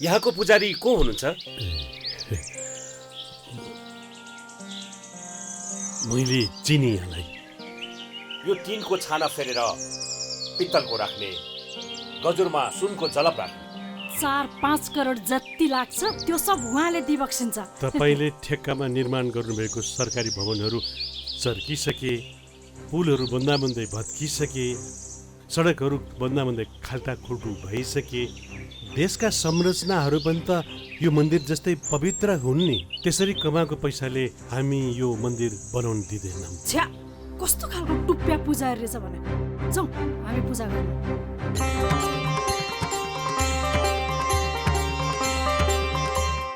यहाँको पुजारी को हुनुहुन्छ? मैले चिनी यहाँलाई। यो टिनको छाना फेरेर पित्तलको राख्ने, गजुरमा सुनको जलप राख्ने। 4-5 करोड जति लाग्छ त्यो सब उहाँले दिबक्सिन्छ। तपाईँले ठेक्कामा निर्माण गर्नुभएको सरकारी भवनहरू चर्किसके, पुलहरू बन्दाबन्दै भत्किसके, सडकहरू बन्दाबन्दै खाल्टाखुल्टु भइसके, देशका संरचनाहरू पनि त यो मन्दिर जस्तै पवित्र हुन् नि। त्यसरी कमाएको पैसाले हामी यो मन्दिर बनाउन दिँदैनौँ। छ्या, कस्तो खालको टुप्प्या पुजारी रहेछ भने। जाउँ हामी पूजा गर्नु।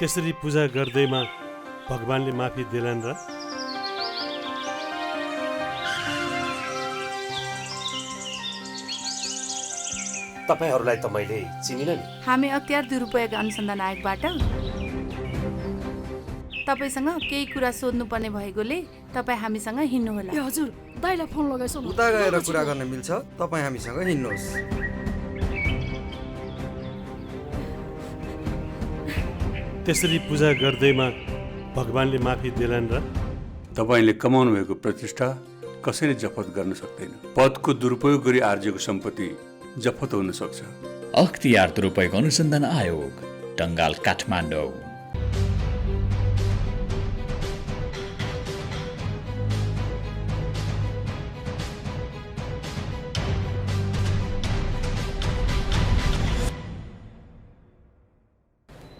त्यसरी पूजा गर्दैमा भगवानले माफी देलान् र? तपाईहरूलाई त मैले चिनिन नि। हामी अख्तियार दुरुपयोग अनुसन्धान आयोगबाट तपाईसँग केही कुरा सोध्नुपर्ने भएकोले तपाईँ हामीसँग हिँड्नुहोला। ए हजुर, दाइलाई फोन लगाइसौ न। उता गएर कुरा गर्न मिल्छ, तपाईँ हामीसँग हिँड्नुहोस्। त्यसरी पूजा गर्दैमा भगवानले माफी देलान् र? तपाईँले कमाउनु भएको प्रतिष्ठा कसैले जफत गर्न सक्दैन। पदको दुरुपयोग गरी आर्जिएको सम्पत्ति जफत हुन सक्छ। अख्तियार दुरुपयोग अनुसन्धान आयोग, टङ्गाल, काठमाडौँ।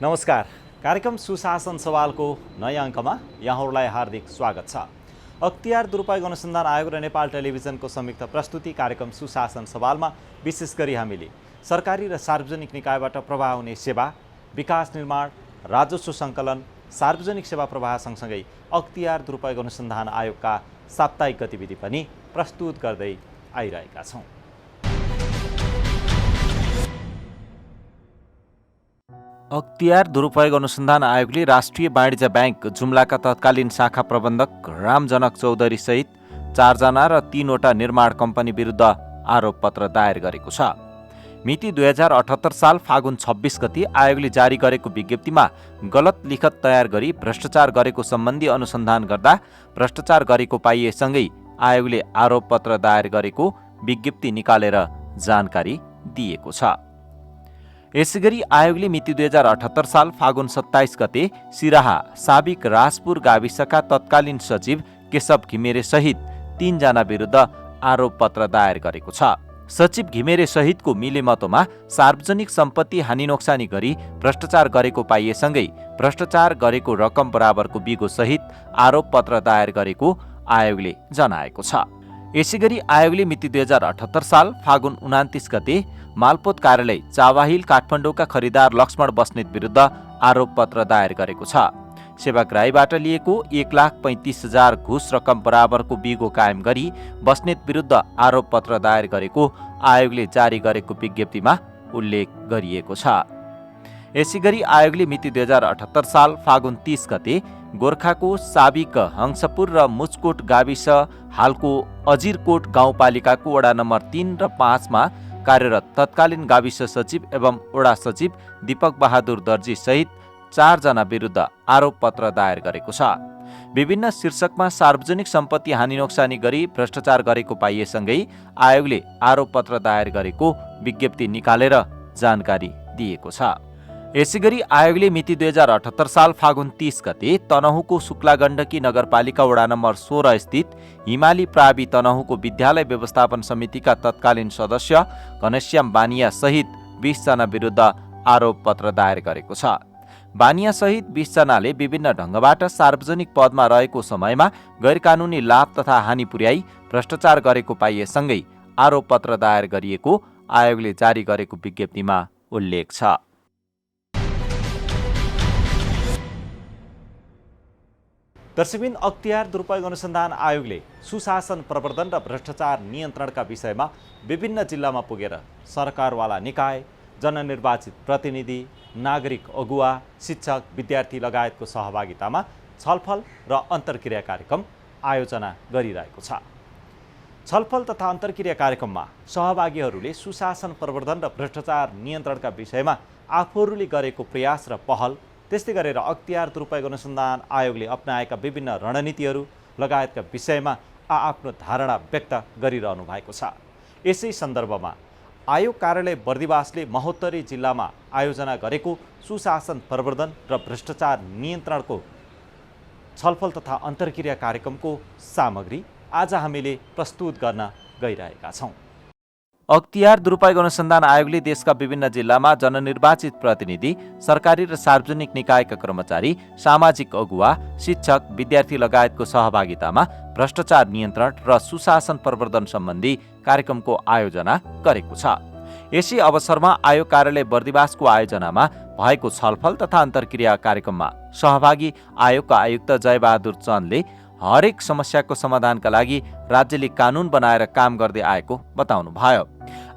नमस्कार, कार्यक्रम सुशासन सवालको नयाँ अङ्कमा यहाँहरूलाई हार्दिक स्वागत छ। अख्तियार दुरुपयोग अनुसन्धान आयोग र नेपाल टेलिभिजनको संयुक्त प्रस्तुति कार्यक्रम सुशासन सवालमा विशेष गरी हामीले सरकारी र सार्वजनिक निकायबाट प्रवाह हुने सेवा, विकास निर्माण, राजस्व सङ्कलन, सार्वजनिक सेवा प्रवाह सँगसँगै अख्तियार दुरुपयोग अनुसन्धान आयोगका साप्ताहिक गतिविधि पनि प्रस्तुत गर्दै आइरहेका छौँ। अख्तियार दुरुपयोग अनुसन्धान आयोगले राष्ट्रिय वाणिज्य ब्याङ्क जुम्लाका तत्कालीन शाखा प्रबन्धक रामजनक चौधरी सहित 4 जना र 3वटा निर्माण कम्पनी विरुद्ध आरोपपत्र दायर गरेको छ। मिति 2078 साल फागुन 26 गति आयोगले जारी गरेको विज्ञप्तिमा गलत लिखत तयार गरी भ्रष्टाचार गरेको सम्बन्धी अनुसन्धान गर्दा भ्रष्टाचार गरेको पाइएसँगै आयोगले आरोपपत्र दायर गरेको विज्ञप्ति निकालेर जानकारी दिएको छ। यसैगरी आयोगले मिति 2078 साल फागुन 27 गते सिराहा साबिक राजपुर गाविसका तत्कालीन सचिव केशव घिमिरे सहित 3 जना विरुद्ध आरोपपत्र दायर गरेको छ। सचिव घिमिरे सहितको मिलेमतोमा सार्वजनिक सम्पत्ति हानि नोक्सानी गरी भ्रष्टाचार गरेको पाइएसँगै भ्रष्टाचार गरेको रकम बराबरको बिगो सहित आरोपपत्र दायर गरेको आयोगले जनाएको छ। यसैगरी आयोगले मिति 2078 साल फागुन 29 गते मालपोत कार्यालय चावाहिल काठमाडौँका खरिदार लक्ष्मण बस्नेत विरुद्ध आरोपपत्र दायर गरेको छ। सेवाग्राहीबाट लिएको 1,35,000 घुस रकम बराबरको बिगो कायम गरी बस्नेत विरुद्ध आरोपपत्र दायर गरेको आयोगले जारी गरेको विज्ञप्तिमा उल्लेख गरिएको छ। यसैगरी आयोगले मिति 2078 साल फागुन 30 गते गोर्खाको साबिक हंसपुर र मुचकोट गाविस हालको अजिरकोट गाउँपालिकाको वडा नम्बर 3 र 5 मा कार्यरत तत्कालीन गाविस सचिव एवं वडा सचिव दीपक बहादुर दर्जी सहित 4 जना विरुद्ध आरोपपत्र दायर गरेको छ। विभिन्न शीर्षकमा सार्वजनिक सम्पत्ति हानि नोक्सानी गरी भ्रष्टाचार गरेको पाइएसँगै आयोगले आरोपपत्र दायर गरेको विज्ञप्ति निकालेर जानकारी दिएको छ। यसैगरी आयोगले मिति 2078 साल फागुन 30 गते तनहुँको शुक्लागण्डकी नगरपालिका वडा नम्बर 16 स्थित हिमाली प्रावि तनहुँको विद्यालय व्यवस्थापन समितिका तत्कालीन सदस्य घनश्याम बानिया सहित 20 जना विरुद्ध आरोपपत्र दायर गरेको छ। बानिया सहित 20 जनाले विभिन्न ढङ्गबाट सार्वजनिक पदमा रहेको समयमा गैरकानुनी लाभ तथा हानि पुर्याई भ्रष्टाचार गरेको पाइएसँगै आरोपपत्र दायर गरिएको आयोगले जारी गरेको विज्ञप्तिमा उल्लेख छ। दर्शकबिन, अख्तियार दुरुपयोग अनुसन्धान आयोगले सुशासन प्रवर्धन र भ्रष्टाचार नियन्त्रणका विषयमा विभिन्न जिल्लामा पुगेर सरकारवाला निकाय, जननिर्वाचित प्रतिनिधि, नागरिक अगुवा, शिक्षक, विद्यार्थी लगायतको सहभागितामा छलफल र अन्तर्क्रिया कार्यक्रम आयोजना गरिरहेको छ। छलफल तथा अन्तर्क्रिया कार्यक्रममा सहभागीहरूले सुशासन प्रवर्धन र भ्रष्टाचार नियन्त्रणका विषयमा आफूहरूले गरेको प्रयास र पहल, त्यस्तै गरेर अख्तियार दुरुपयोग अनुसन्धान आयोगले अपनाएका विभिन्न रणनीतिहरू लगायतका विषयमा आफ्नो धारणा व्यक्त गरिरहनु भएको छ। यसै सन्दर्भमा आयोग कार्यालय बर्दिवासले महोत्तरी जिल्लामा आयोजना गरेको सुशासन प्रवर्धन र भ्रष्टाचार नियन्त्रणको छलफल तथा अन्तर्क्रिया कार्यक्रमको सामग्री आज हामीले प्रस्तुत गर्न गइरहेका छौँ। अख्तियार दुरुपयोग अनुसन्धान आयोगले देशका विभिन्न जिल्लामा जननिर्वाचित प्रतिनिधि, सरकारी र सार्वजनिक निकायका कर्मचारी, सामाजिक अगुवा, शिक्षक, विद्यार्थी लगायतको सहभागितामा भ्रष्टाचार नियन्त्रण र सुशासन प्रवर्धन सम्बन्धी कार्यक्रमको आयोजना गरेको छ। यसै अवसरमा आयोग कार्यालय बर्दिवासको आयोजनामा भएको छलफल तथा अन्तर्क्रिया कार्यक्रममा सहभागी आयोगका आयुक्त जयबहादुर चन्दले हरेक समस्याको समाधानका लागि राज्यले कानुन बनाएर काम गर्दै आएको बताउनुभयो।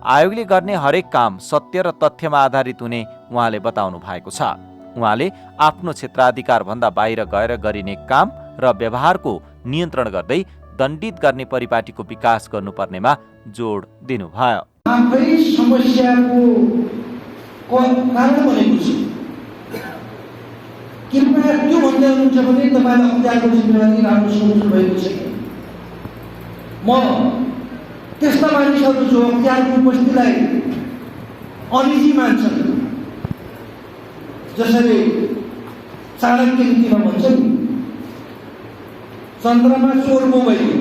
आयोगले गर्ने हरेक काम सत्य र तथ्यमा आधारित हुने उहाँले बताउनु भएको छ। उहाँले आफ्नो क्षेत्राधिकारभन्दा बाहिर गएर गरिने काम र व्यवहारको नियन्त्रण गर्दै दण्डित गर्ने परिपाटीको विकास गर्नुपर्नेमा जोड दिनुभयो। आफै समस्याको कारण बनेको छु। कृपया त्यो भन्दै हुनुहुन्छ भने तपाईँले अख्तियारको जिम्मेवारी राम्रो सोच्नु भएको छैन। म त्यस्ता मानिसहरू जो अख्तियारको उपस्थितिलाई अनिजी मान्छन्, जसरी चाणक्य नीतिमा भन्छ नि, चन्द्रमा चोरको भयो,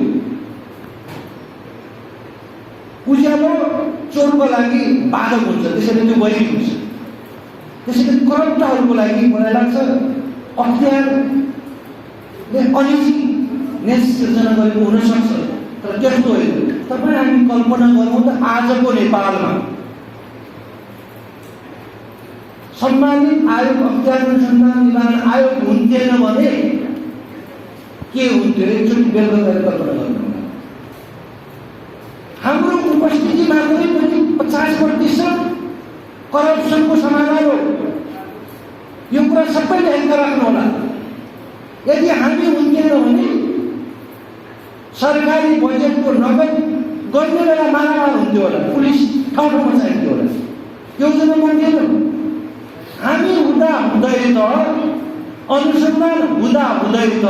उज्यालो चोरको लागि बाधक हुन्छ, त्यसैले त्यो वैरी हुन्छ। त्यसैले करप्टहरूको लागि मलाई लाग्छ अख्तियारले अनिजी नेस सिर्जना गरेको हुनसक्छ, तर त्यस्तो होइन। तपाईँ हामी कल्पना गरौँ त आजको नेपालमा सम्मानित आयोग अख्तियार अनुसन्धान निवारण आयोग हुन्थेन भने के हुन्थ्यो? एकचोटि बेलुका गएर कल्पना गर्नु। हाम्रो उपस्थिति मात्रै पनि 50% करप्सनको समाधान हो। यो कुरा सबैले हेरेर राख्नु होला। यदि हामी हुन्थेन भने सरकारी बजेटको नगद गर्ने बेला मारामार हुन्थ्यो होला, पुलिस ठाउँ ठाउँमा चाहिन्थ्यो होला, योजना बन्थेन। हामी हुँदा हुँदै त, अनुसन्धान हुँदा हुँदै त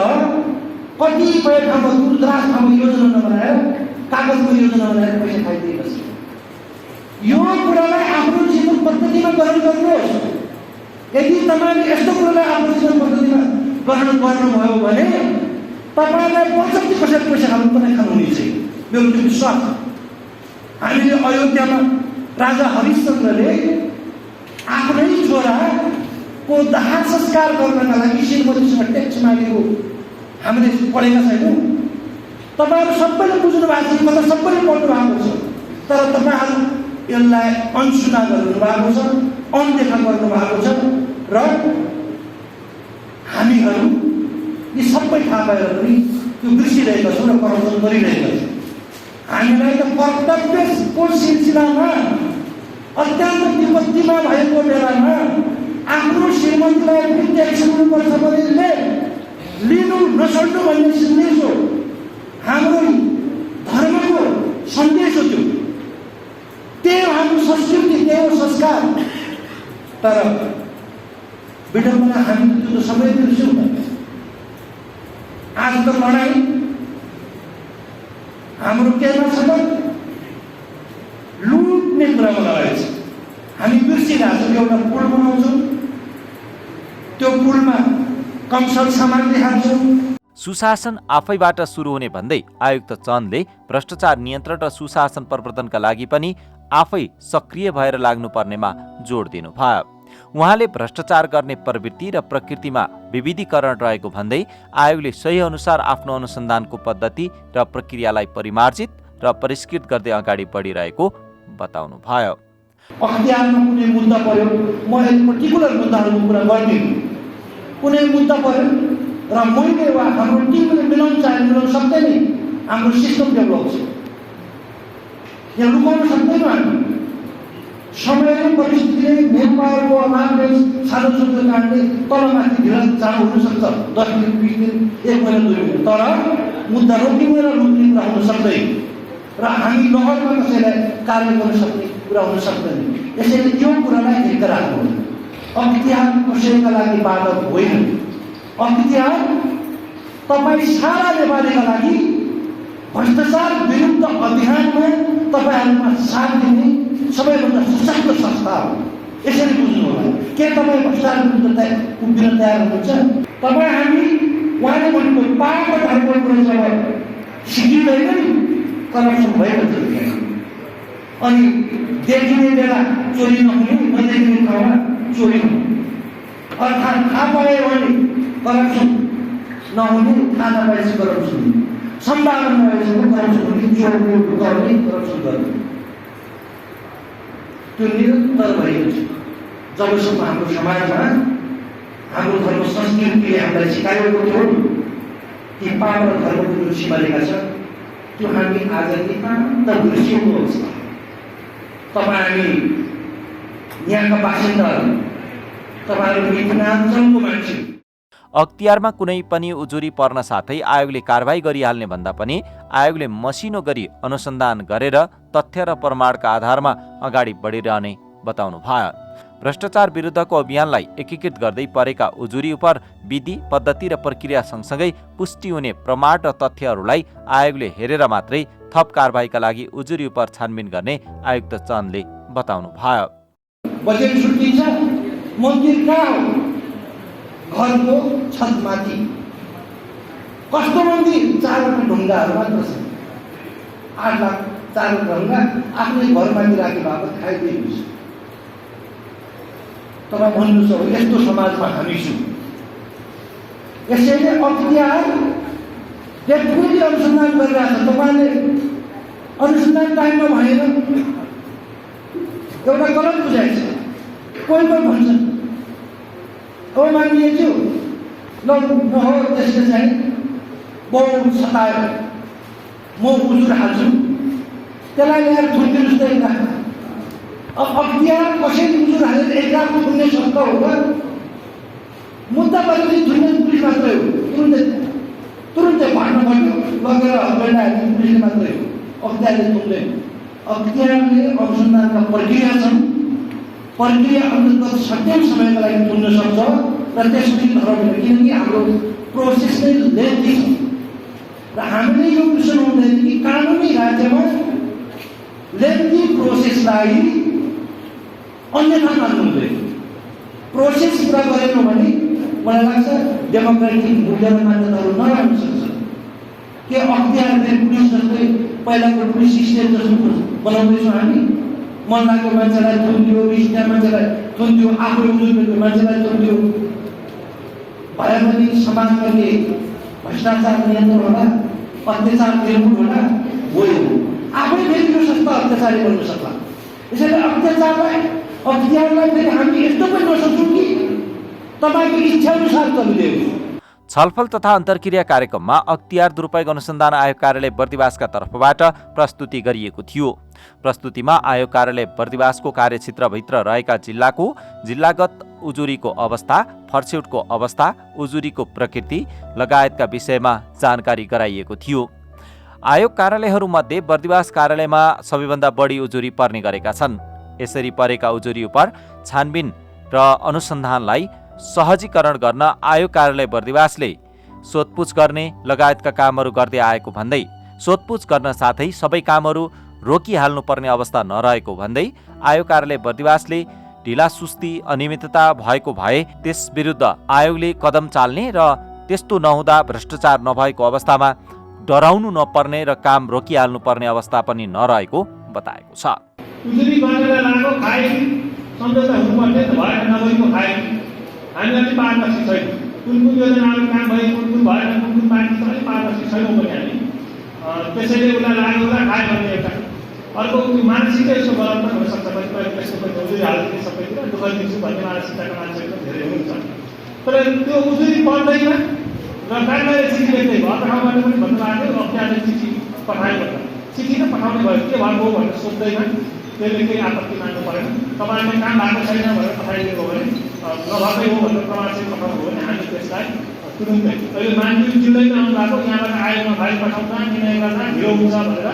कतिपय ठाउँमा दूरदराज ठाउँमा योजना नबनाएर कागजको योजना बनाएर पैसा खाइदिएको छ। यो कुरालाई आफ्नो जीवन पद्धतिमा ग्रहण गर्नुहोस्। यदि तपाईँले यस्तो कुरालाई आफ्नो जीवन पद्धतिमा ग्रहण गर्नुभयो भने तपाईँलाई वर्षौँदेखि कसैले पैसा खानु पनि खानुहुने छैन, मेरो त्यो विश्वास। हामीले अयोध्यामा राजा हरिश्चन्द्रले आफ्नै छोराको दाह संस्कार गर्नका लागि श्रीमतीसँग ट्याक्स मागेको हामीले पढेका छैनौँ। तपाईँहरू सबैले बुझ्नु भएको छ, मतलब सबैले पढ्नु भएको छ, तर तपाईँहरू यसलाई अनसुना गर्नु भएको छ, अनदेखा गर्नु भएको छ र हामीहरू यी सबै थाहा भएर पनि त्यो बिर्सिरहेका छौँ र करप्सन गरिरहेका छौँ। हामीलाई त कर्तव्यको सिलसिलामा अत्यन्त विपत्तिमा भएको बेलामा आफ्नो श्रीमतीलाई पनि ट्याक्स दिनुपर्छ भने लिनु नछोड्नु भन्ने सन्देश हो, हाम्रो धर्मको सन्देश हो। त्यही हो हाम्रो संस्कृति, त्यही हो संस्कार। तर विडम्बना हामी त्यो सबै बिर्स्यौँ। आज त लडाइँ हाम्रो केमा छ त लुट्ने कुरामा लडाइँ छ। हामी बिर्सिरहेको छौँ। एउटा पुल बनाउँछौँ, त्यो पुलमा कमसल सामान देखाउँछौँ। सुशासन आफैबाट सुरु हुने भन्दै आयुक्त चन्दले भ्रष्टाचार नियन्त्रण र सुशासन प्रवर्धनका लागि पनि आफै सक्रिय भएर लाग्नुपर्नेमा जोड दिनुभयो। उहाँले भ्रष्टाचार गर्ने प्रवृत्ति र प्रकृतिमा विविधीकरण रहेको भन्दै आयोगले सही अनुसार आफ्नो अनुसन्धानको पद्धति र प्रक्रियालाई परिमार्जित र परिष्कृत गर्दै अगाडि बढिरहेको बताउनुभयो। अख्तियारमा कुनै मुद्दा पर्यो, म एक पर्टिकुलर मुद्दाहरूको कुरा गर्दिनँ। कुनै मुद्दा पर्यो र मैले वा हाम्रो टिमले मिलाउन चाहे मिलाउन सक्दैन। हाम्रो सिस्टम डेभलप छ, यहाँ लुकाउन सक्दैनौँ हामी। समयले परिस्थितिले मेनपावरको अभावले सानो छोटो कारणले तलमाथि ढिला चाँडो हुनसक्छ, 10 दिन 20 दिन 1 महिना 2 महिना, तर मुद्दा रोकिने र रोक्ने कुरा हुन सक्दैन र हामी लहरमा कसैलाई कार्य गर्न सक्ने कुरा हुन सक्दैन। यसैले यो कुरालाई धिक्क राख्नु। अख्तियार कसैका लागि बाधक होइन। अख्तियार तपाईँ सारा नेपालीका लागि भ्रष्टाचार विरुद्ध अभियानमा तपाईँहरूमा साथ दिने सबैभन्दा सशक्त संस्था हो। यसरी बुझ्नु होला। के तपाईँ भ्रष्टाचार विरुद्ध उभिन तयार हुनुहुन्छ? तपाईँ हामी उहाँले भनेको पापको धर्मको कुरा जब सिकिँदैन नि करप्सन भएको थियो। अनि देखिने बेला चोरी नहुने, नदेखिने ठाउँमा चोरी हुने, अर्थात् थाहा पायो भने करप्सन नहुने, थाहा नपाएपछि करप्सन हुने, सम्भावना नभएपछि करप्सन हुने, चोर गर्ने करप्सन गर्ने, त्यो निरन्तर भएको छ। जबसम्म हाम्रो समाजमा हाम्रो धर्म संस्कृतिले हामीलाई सिकाएको थियो कि पाप र धर्मको जुन सीमारेखा छ त्यो हामी आज नितान्त बिर्सिएको अवस्था। तपाईँ हामी यहाँका बासिन्दाहरू, तपाईँहरू मिथिलाञ्चलको मान्छे। अख्तियारमा कुनै पनि उजुरी पर्न साथै आयोगले कारबाही गरिहाल्ने भन्दा पनि आयोगले मसिनो गरी अनुसन्धान गरेर तथ्य र प्रमाणका आधारमा अगाडि बढिरहने बताउनु भयो। भ्रष्टाचार विरुद्धको अभियानलाई एकीकृत गर्दै परेका उजुरी उप विधि, पद्धति र प्रक्रिया सँगसँगै पुष्टि हुने प्रमाण र तथ्यहरूलाई आयोगले हेरेर मात्रै थप कारबाहीका लागि उजुरी उप छानबिन गर्ने आयुक्त चन्दले बताउनु भयो। बजेट छुट्टिन्छ, मन्दिर कहाँ हो? घरको छतमाथि। कस्तो मन्दिर? 4वटा ढुङ्गाहरू मात्र छ। 8 लाख 4 ढुङ्गा आफ्नै घरमाथि राखे बापत खाइदिनुहोस्। तपाईँ भन्नुहोस् अब यस्तो समाजमा हामी छौँ। यसैले अख्तियार व्यक्तिगत अनुसन्धान गरिरहेको छ। तपाईँले अनुसन्धान टाइममा भएन, एउटा गलत बुझाइ छ। कोही भन्छ अब मानिलिन्छु ल हो त्यसले चाहिँ बहुत सतायो, म उजुर हाल्छु, त्यसलाई ल्याएर थुनिदिनुहोस् त 1 लाख। अब अख्तियार कसैले उजुर हालेर 1 लाख थुन्ने सक्छ होला? मुद्दा गरेपछि थुन्ने पुलिस मात्रै हो। तुरुन्तै भन्न पर्यो, लगेर हस्बेन्ड हाल्ने पुलिसले मात्रै हो, अख्तियारले थुन्दैन। अख्तियारले अनुसन्धानका प्रक्रिया छन्, प्रक्रिया अन्तर्गत सट्टै समयका लागि थुन्न सक्छ र त्यसपछि धराउँदैन, किनकि हाम्रो प्रोसेस नै लेन्थी छ। र हामीले यो क्वेसन हुँदैन कि कानुनी राज्यमा लेन्थी प्रोसेसलाई अन्यथा मान्नु हुँदैन। प्रोसेस पुरा गरेन भने मलाई लाग्छ डेमोक्रेटिक मूल्य र मान्यताहरू नराख्न सक्छ। के अख्तियारले पुलिस जस्तै पहिलाको पुलिस सिस्टम जस्तो बनाउँदैछौँ हामी? मन लागेको मान्छेलाई थुन्दियो, रिस्टा मान्छेलाई थुन्दियो, आफू उजुर मान्छेलाई थुन्दियो, भए पनि समाजमा के भ्रष्टाचार नियन्त्रण होला, अत्याचार निर्मूल होला? होइन। आफै फेरि यो सस्ता अत्याचारी बन्न सक्ला। यसैले अख्तियारलाई फेरि हामी यस्तो पनि नसक्छौँ कि तपाईँको इच्छाअनुसार चलिदिएको। छलफल तथा अन्तर्क्रिया कार्यक्रममा अख्तियार दुरुपयोग अनुसन्धान आयोग कार्यालय बर्दिवासका तर्फबाट प्रस्तुति गरिएको थियो। प्रस्तुतिमा आयोग कार्यालय बर्दिवासको कार्यक्षेत्रभित्र रहेका जिल्लागत उजुरीको अवस्था, फर्स्यौटको अवस्था, उजुरीको प्रकृति लगायतका विषयमा जानकारी गराइएको थियो। आयोग कार्यालयहरूमध्ये बर्दिवास कार्यालयमा सबैभन्दा बढी उजुरी पर्ने गरेका छन्। यसरी परेका उजुरी उप छानबिन र अनुसन्धानलाई सहजीकरण गर्न आयोग कार्यालय बर्दिवासले सोधपुछ गर्ने लगायतका कामहरू गर्दै आएको भन्दै सोधपुछ गर्न साथै सबै कामहरू रोकिहाल्नुपर्ने अवस्था नरहेको भन्दै आयोग कार्यालय बर्दिवासले ढिलासुस्ती अनियमितता भएको भए त्यस विरुद्ध आयोगले कदम चाल्ने र त्यस्तो नहुँदा भ्रष्टाचार नभएको अवस्थामा डराउनु नपर्ने र काम रोकिहाल्नुपर्ने अवस्था पनि नरहेको बताएको छ। उजुरी गरेर लागो खाए सम्झौता हुनुपर्ने त भएन, नभएको खाए। हामीलाई पारदर्शी छैन, कुन योजनाहरू काम भयो, कुन भएन, कुन पार्टी छ, पारदर्शी छैनौँ पनि हामी। त्यसैले उसलाई लाग्यो होला खायो भन्ने एउटा अर्को मानसिकता यसो गलत पनि हुनसक्छ। कतिपय त्यस्तो पनि उजुरी हाल्ने सबैतिर दुःख दिन्छु भन्ने मानसिकताका मान्छेहरू धेरै हुनुहुन्छ। तर त्यो उजुरी पर्दैन र कार्यालयले चिठी लेख्दै भयो, अर्को ठाउँबाट पनि भन्नुभएको थियो अख्तियारले चिठी पठायो भनेर। चिठी त पठाउने भयो, के भएको भनेर सोध्दैन, त्यसले केही आपत्ति मान्नु परेन। तपाईँले काम भएको छैन भनेर पठाइदिएको भने नभएकै हो भनेर प्रमाणसहित पठाउनु हो भने हामी त्यसलाई तुरुन्तै अहिले मान्छे जिल्लैमा आउनु भएको, यहाँबाट आयोगमा फाइल पठाउँदा निर्णय गर्दा ढिलो हुन्छ भनेर,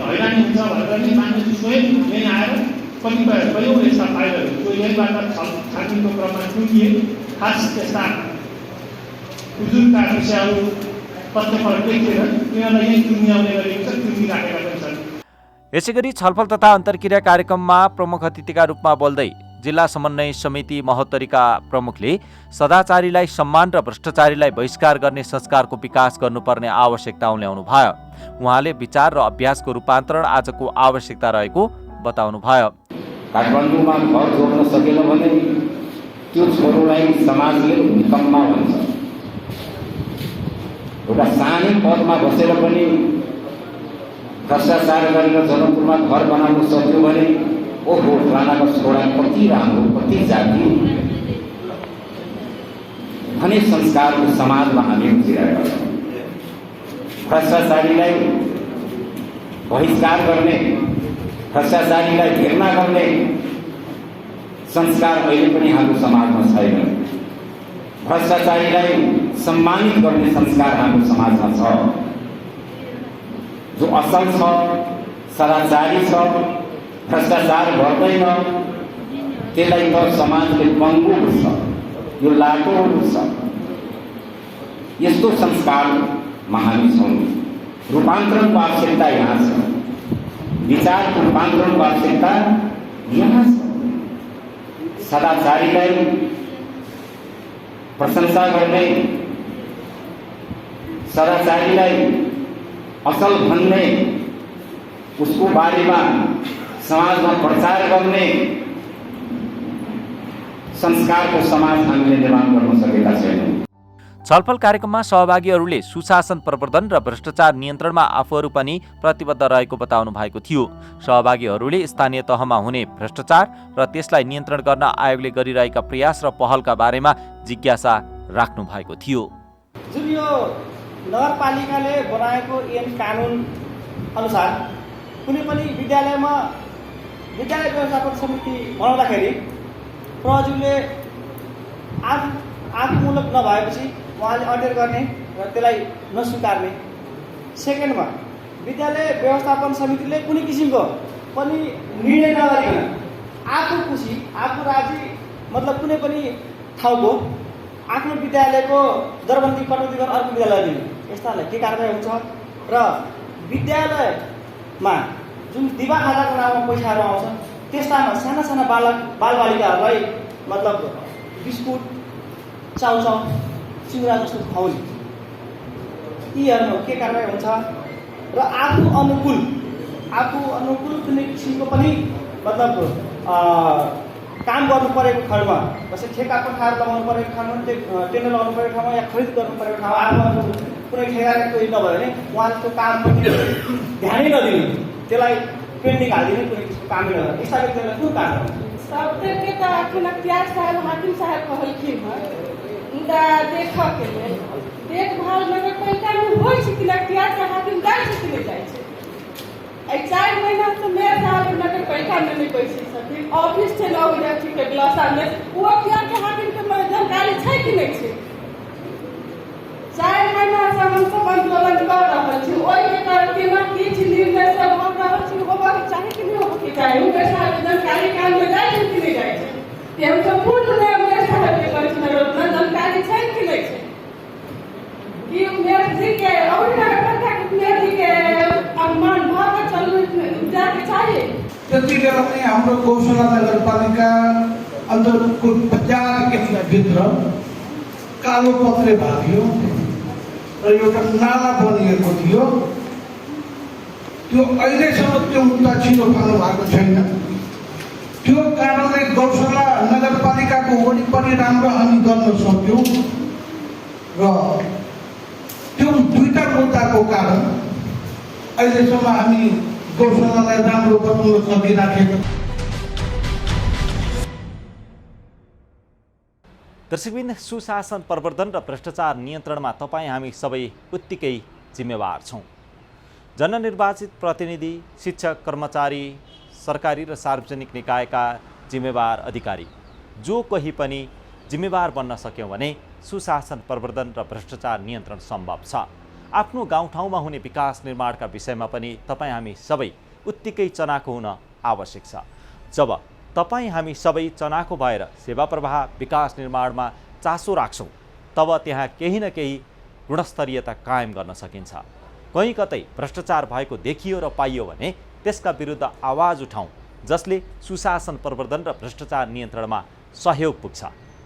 हैरानी हुन्छ भनेर नि मान्छे स्वयं यहीँ आएर कयौँ यस्ता फाइलहरू यहीँबाट छानबिनको क्रममा चुनिए। खास त्यस्ता उजुरका विषयहरू तथ्यपल देखिएन, उनीहरूलाई यहीँ चुनियाउने गरिएको छ, चुनिराखेका पनि छन्। यसैगरी छलफल तथा अन्तर्क्रिया कार्यक्रममा प्रमुख अतिथिका रूपमा बोल्दै जिल्ला समन्वय समिति महोत्तरीका प्रमुखले सदाचारीलाई सम्मान र भ्रष्टाचारीलाई बहिष्कार गर्ने संस्कारको विकास गर्नुपर्ने आवश्यकता उल्याउनु भयो। उहाँले विचार र अभ्यासको रूपान्तरण आजको आवश्यकता रहेको बताउनु भयो। काठमाडौँमा घर जोड्न सकेन भने त्यो छोरोलाई समाजले निकम्मा भन्छ। एउटा सानै पदमा बसेर पनि भ्रष्टाचार गरेर जनकपुरमा घर बनाउन सक्यो भने ओहो फलानाको छोरा कति राम्रो, कति जाति भन्ने संस्कारको समाजमा हामी उब्जिरहेका छौँ। भ्रष्टाचारीलाई बहिष्कार गर्ने, भ्रष्टाचारीलाई घृणा गर्ने संस्कार अहिले पनि हाम्रो समाजमा छैन। भ्रष्टाचारीलाई सम्मानित गर्ने संस्कार हाम्रो समाजमा छ। जो असल छ, सदाचारी छ, भ्रष्टाचार गर्दैन, त्यसलाई त समाजले पङ्गु बुझ्छ, यो लाटो बुझ्छ। यस्तो संस्कारमा हामी छौँ। रूपान्तरणको आवश्यकता यहाँ छ, विचारको रूपान्तरणको आवश्यकता यहाँ छ। सदाचारीलाई प्रशंसा गर्ने, सदाचारीलाई असल भन्ने, उसको बारेमा समाजमा प्रचार गर्ने संस्कारको समाज हामीले निर्माण गर्न सकेका छैनौँ। छलफल कार्यक्रममा सहभागीहरूले सुशासन प्रवर्धन र भ्रष्टाचार नियन्त्रणमा आफूहरू पनि प्रतिबद्ध रहेको बताउनु भएको थियो। सहभागीहरूले स्थानीय तहमा हुने भ्रष्टाचार र त्यसलाई नियन्त्रण गर्न आयोगले गरिरहेका प्रयास र पहलका बारेमा जिज्ञासा राख्नु भएको थियो। जुन यो नगरपालिकाले बनाएको ऐन कानुन अनुसार कुनै पनि विद्यालयमा विद्यालय व्यवस्थापन समिति बनाउँदाखेरि प्रहरीले आफूमूलक नभएपछि उहाँले अडेर गर्ने र त्यसलाई नस्वीकार्ने। सेकेन्डमा विद्यालय व्यवस्थापन समितिले कुनै किसिमको पनि निर्णय नगरिकन आफू खुसी, आफू राजी, मतलब कुनै पनि ठाउँको आफ्नो विद्यालयको दरबन्दी कटौती गरेर अर्को विद्यालय दिने, यस्तालाई के कारवाही हुन्छ? र विद्यालयमा जुन दिवा खाजाको नाममा पैसाहरू आउँछ त्यस्तामा साना साना बालबालिकाहरूलाई मतलब बिस्कुट, चाउचाउ, चिउरा जस्तो खुवाउने, यीहरूमा के कारवाही हुन्छ? र आफू अनुकूल कुनै किसिमको पनि मतलब काम गर्नु परेको खण्डमा, जस्तै ठेका पठाएर लगाउनु परेको ठाउँमा, टेन्डर लगाउनु परेको ठाउँमा या खरिद गर्नु परेको ठाउँमा आफू कुनै ठेगाको कोही नभयो भने उहाँले त्यो काम ध्यानै नदिने, त्यसलाई पेन्डिङ हालिदिने, कुनै किसिमको कामै नगर्ने, यस्ता व्यक्तिहरूलाई कुन काम गर्छ? सबके त अखन अख्तियार साहब हाकिम साहब कहलखिन हँ मुदा देखके लेल देखभाल नगरपालिकामे होइ छै कि अख्तियार साहब हाकिम जाइ छै कि नहि जाइ छै? 4 महीना से मेयर साहब नगरपालिका में नहीं बैसी छथिन, ऑफिस छै 9 बजे के ग्लासा में, वो अख्तियार के हाकिम के जानकारी छै कि नहीं छै? 4 महीना से हम सब आंदोलन कर रहल छी, ओहि के कारण केना किछ निर्णय सब हम रहल छी होबा के चाही कि नहीं होबा के चाही? मेयर साहब के जानकारी काम में जाइ छै कि नहीं जाइ छै? ते हम सब पूर्ण मेयर साहब के परिचय जानकारी छै कि नहीं छै? कि मेयर जी के और नगरपालिका के मेयर जी के सम्मान भाव जाके चाहिए। त्यति बेला पनि हाम्रो गौशाला नगरपालिका अन्तर्गतको 50 किलोमिटरभित्र कालो पत्रे भाग्यो र एउटा नाला बनिएको थियो। त्यो अहिलेसम्म त्यो मुद्दा छिटो पार्नु भएको छैन। त्यो कारणले गौशाला नगरपालिकाको वरिपरि राम्रो हामी गर्न सक्यौँ र त्यो दुईटा मुद्दाको कारण अहिलेसम्म हामी गौशालालाई राम्रो बनाउन सकिराखेका। दर्शकबिन, सुशासन प्रवर्धन र भ्रष्टाचार नियन्त्रणमा तपाईँ हामी सबै उत्तिकै जिम्मेवार छौँ। जननिर्वाचित प्रतिनिधि, शिक्षक, कर्मचारी, सरकारी र सार्वजनिक निकायका जिम्मेवार अधिकारी जो कोही पनि जिम्मेवार बन्न सक्यौँ भने सुशासन प्रवर्धन र भ्रष्टाचार नियन्त्रण सम्भव छ। आफ्नो गाउँठाउँमा हुने विकास निर्माणका विषयमा पनि तपाईँ हामी सबै उत्तिकै चनाखो हुन आवश्यक छ। जब तपाईँ हामी सबै चनाखो भएर सेवा प्रवाह विकास निर्माणमा चासो राख्छौँ तब त्यहाँ केही न केही गुणस्तरीयता कायम गर्न सकिन्छ। कहीँ कतै भ्रष्टाचार भएको देखियो र पाइयो भने त्यसका विरुद्ध आवाज उठाउँ, जसले सुशासन प्रवर्धन र भ्रष्टाचार नियन्त्रणमा सहयोग पुग्छ।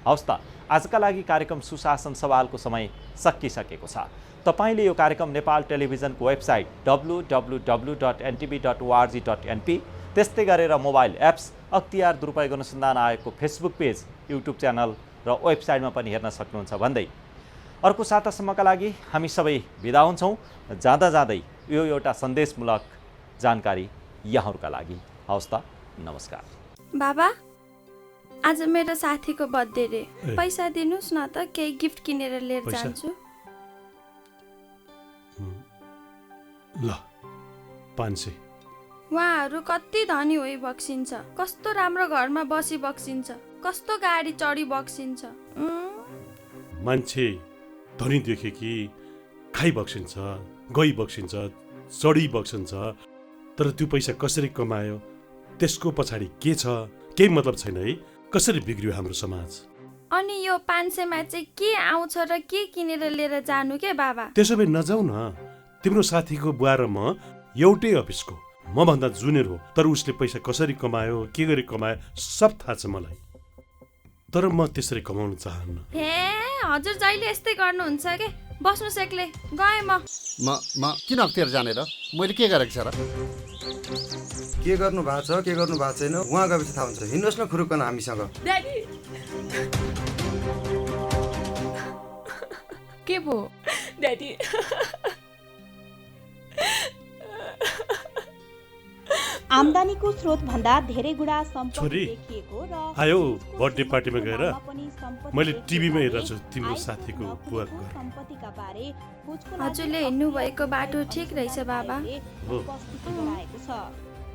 हवस् त, आजका लागि कार्यक्रम सुशासन सवालको समय सकिसकेको छ। तपाईँले यो कार्यक्रम नेपाल टेलिभिजनको वेबसाइट www.ntv.org.np, त्यस्तै गरेर मोबाइल एप्स, अख्तियार दुरुपयोग अनुसन्धान आयोगको फेसबुक पेज, युट्युब च्यानल र वेबसाइटमा पनि हेर्न सक्नुहुन्छ भन्दै अर्को सातासम्मका लागि हामी सबै बिदा हुन्छौँ। जाँदा जाँदै यो एउटा सन्देशमूलक जानकारी यहाँहरूका लागि। हवस् त, नमस्कार। बाबा, आज मेरो साथीको बर्थडे रे, पैसा दिनुहोस् न त, केही गिफ्ट किनेर लिएर जान्छु। ल 500। उहाँहरू कति धनी होइ बक्सिन्छ, कस्तो राम्रो घरमा बसी बक्सिन्छ, कस्तो गाडी चढी बक्सिन्छ। मान्छे धनी देखे कि खाइ बक्सिन्छ, गई बक्सिन्छ, चढी बक्सिन्छ, तर त्यो पैसा कसरी कमायो, त्यसको पछाडि के छ, केही मतलब छैन है। कसरी बिग्रियो हाम्रो समाज। अनि यो 500मा चाहिँ के आउँछ र के किनेर लिएर जानु के बाबा? त्यसो भए नजाऊ न। तिम्रो साथीको बुवा र म एउटै अफिसको, म भन्दा जुनियर हो, तर उसले पैसा कसरी कमायो, के गरी कमायो सब थाहा छ मलाई। तर म त्यसरी कमाउन चाहन्न। हे हजुर जहिले यस्तै गर्नुहुन्छ के? बस्नु सेक्ले, गए म किन अख्तियार जाने र? मैले के गरेको छ र? के गर्नु भएको छ, के गर्नु भएको छैन उहाँ गएपछि थाहा हुन्छ। हिँड्नुहोस् न खुरुक्कन हामीसँग। ड्याडी के भो ड्याडी आम्दानीको स्रोत भन्दा धेरै गुणा सम्पत्ति छोरी देखिएको र आयो बर्थडे पार्टीमा गएर मैले टिभीमा हेरेको छु तिम्रो साथीको बुवाको घर। सम्पत्तिका बारे हजुरले हिँड्नु भएको बाटो ठिक रहेछ बाबा। उपस्थिति गराएको छ।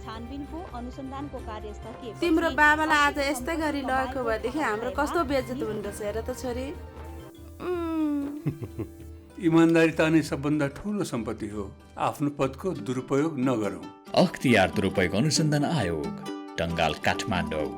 छानबिनको अनुसन्धानको कार्य सकिए। तिम्रो बाबालाई आज यस्तै गरी लगेको भएदेखि हाम्रो कस्तो बेइज्जत हुँदो रहेछ हेर त छोरी। इमान्दारिता नै सबभन्दा ठुलो सम्पत्ति हो। आफ्नो पदको दुरुपयोग नगरौँ। अख्तियार दुरुपयोग अनुसन्धान आयोग, टंगाल, काठमाडौँ।